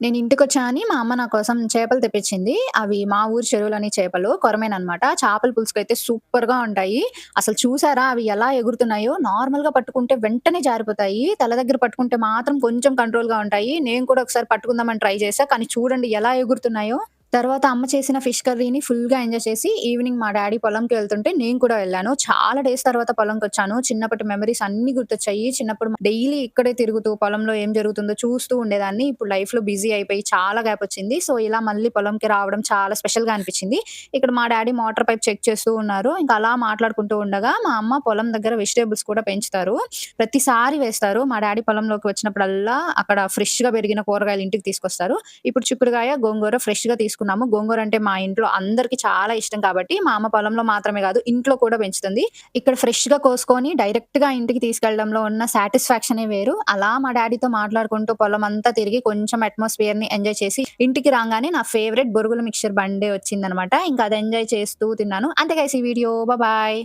నేను ఇంటికొచ్చా అని మా అమ్మ నా కోసం చేపలు తెప్పించింది. అవి మా ఊరు చెరువులోని చేపలు కొరమేననమాట. చేపల పులుసుకైతే సూపర్‌గా ఉంటాయి. అసలు చూసారా అవి ఎలా ఎగురుతున్నాయో? నార్మల్‌గా పట్టుకుంటే వెంటనే జారిపోతాయి. తల దగ్గర పట్టుకుంటే మాత్రం కొంచెం కంట్రోల్‌గా ఉంటాయి. నేను కూడా ఒకసారి పట్టుకుందామని ట్రై చేశా. కానీ చూడండి ఎలా ఎగురుతున్నాయో? తర్వాత అమ్మ చేసిన ఫిష్ కర్రీని ఫుల్‌గా ఎంజాయ్ చేసి, ఈవినింగ్ మా డ్యాడీ పొలంకి వెళ్తుంటే నేను కూడా వెళ్ళాను. చాలా డేస్ తర్వాత పొలంకొచ్చాను. చిన్నప్పటి మెమోరీస్ అన్నీ గుర్తొచ్చాయి. చిన్నప్పుడు డైలీ ఇక్కడే తిరుగుతూ పొలంలో ఏం జరుగుతుందో చూస్తూ ఉండేదాన్ని. ఇప్పుడు లైఫ్‌లో బిజీ అయిపోయి చాలా గ్యాప్ వచ్చింది. సో, ఇలా మళ్ళీ పొలంకి రావడం చాలా స్పెషల్‌గా అనిపించింది. ఇక్కడ మా డ్యాడీ మోటార్ పైప్ చెక్ చేస్తూ ఉన్నారు. ఇంకా అలా మాట్లాడుకుంటూ ఉండగా మా అమ్మ పొలం దగ్గర వెజిటబుల్స్ కూడా పెంచుతారు. ప్రతిసారి వేస్తారు. మా డ్యాడీ పొలంలోకి వచ్చినప్పుడల్లా అక్కడ ఫ్రెష్‌గా పెరిగిన కూరగాయలు ఇంటికి తీసుకొస్తారు. ఇప్పుడు చిక్కుడుగాయ, గోంగూర ఫ్రెష్‌గా తీసుకున్నాము. గోంగూర అంటే మా ఇంట్లో అందరికి చాలా ఇష్టం కాబట్టి, మా అమ్మ పొలంలో మాత్రమే గాదు, ఇంట్లో కూడా పెంచుతుంది. ఇక్కడ ఫ్రెష్‌గా కోసుకొని డైరెక్ట్‌గా ఇంటికి తీసుకెళ్లడంలో ఉన్న సాటిస్ఫాక్షనే వేరు. అలా మా డ్యాడీతో మాట్లాడుకుంటూ పొలమంతా తిరిగి కొంచెం అట్మాస్ఫియర్‌ని ఎంజాయ్ చేసి, ఇంటికి రాంగానే నా ఫేవరెట్ బొరుగుల మిక్స్చర్ బండే వచ్చిందనమాట. ఇంకా అది ఎంజాయ్ చేస్తూ తిన్నాను. అంతే గైస్ ఈ వీడియో. బాయ్.